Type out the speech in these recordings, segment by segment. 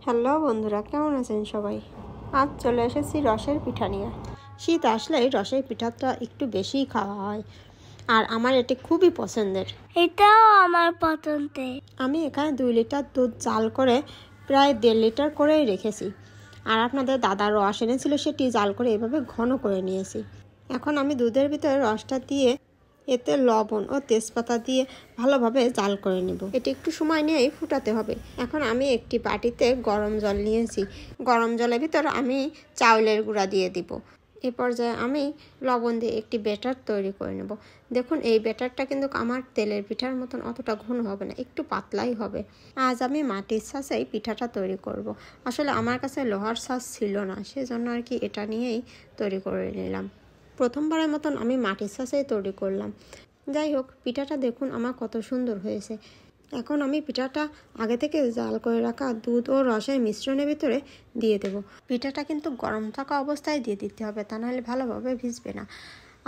Hello বন্ধুরা, কেমন আছেন সবাই? আজ চলে এসেছি রসের পিঠা নিয়ে। শীত আসলেই রসের পিঠাটা একটু বেশিই খাওয়া হয়, আর আমার এটি খুবই পছন্দের। এটাও আমার পছন্দের। আমি এখানে 2 লিটার দুধ জাল করে প্রায় 1.5 লিটার করেই রেখেছি, আর আপনাদের দাদা রস এনেছিল, সেটি জাল করে এভাবে ঘন করে নিয়েছি। এখন আমি দুধের ভিতরে রসটা দিয়ে এতে লবণ ও তেজপাতা দিয়ে ভালোভাবে জাল করে নেব। এটি একটু সময় নিয়েই ফুটাতে হবে। এখন আমি একটি বাটিতে গরম জল নিয়েছি। গরম জলের ভিতর আমি চাউলের গুঁড়া দিয়ে দিব। এ পর্যায়ে আমি লবণ দিয়ে একটি ব্যাটার তৈরি করে নেব। দেখুন, এই ব্যাটারটা কিন্তু আমার তেলের পিঠার মতন অতটা ঘন হবে না, একটু পাতলাই হবে। আজ আমি মাটির ছাঁচেই পিঠাটা তৈরি করব। আসলে আমার কাছে লোহার ছাঁচ ছিল না, সেজন্য আর কি এটা নিয়েই তৈরি করে নিলাম। প্রথমবারের মতন আমি মাটির ছাঁচেই তৈরি করলাম। যাই হোক, পিঠাটা দেখুন আমার কত সুন্দর হয়েছে। এখন আমি পিঠাটা আগে থেকে জাল করে রাখা দুধ ও রসের মিশ্রণের ভিতরে দিয়ে দেব। পিঠাটা কিন্তু গরম থাকা অবস্থায় দিয়ে দিতে হবে, তা নাহলে ভালোভাবে ভিজবে না।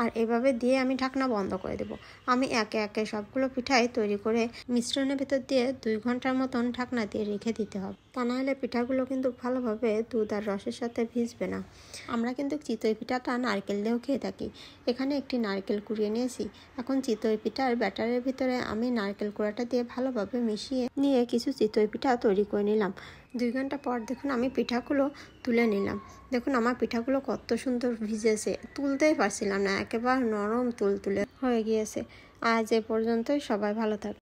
আর এভাবে দিয়ে আমি ঢাকনা বন্ধ করে দেব। আমি একে একে সবগুলো পিঠাই তৈরি করে মিশ্রণের ভিতর দিয়ে 2 ঘন্টার মতন ঢাকনা দিয়ে রেখে দিতে হবে, তা নাহলে পিঠাগুলো কিন্তু ভালোভাবে দুধ আর রসের সাথে ভিজবে না। আমরা কিন্তু চিতই পিঠাটা নারকেল দিয়েও খেয়ে থাকি। এখানে একটি নারকেল কুড়িয়ে নিয়েছি। এখন চিতই পিঠার ব্যাটারের ভিতরে আমি নারকেল কুড়াটা দিয়ে ভালোভাবে মিশিয়ে নিয়ে কিছু চিতই পিঠা তৈরি করে নিলাম। 2 ঘন্টা পর দেখুন আমি পিঠাগুলো তুলে নিলাম। দেখুন আমার পিঠাগুলো কত সুন্দর ভিজেছে, তুলতেই পারছিলাম না, একেবারে নরম তুলতুলে হয়ে গিয়েছে। আজ এ পর্যন্তই, সবাই ভালো থাকবে।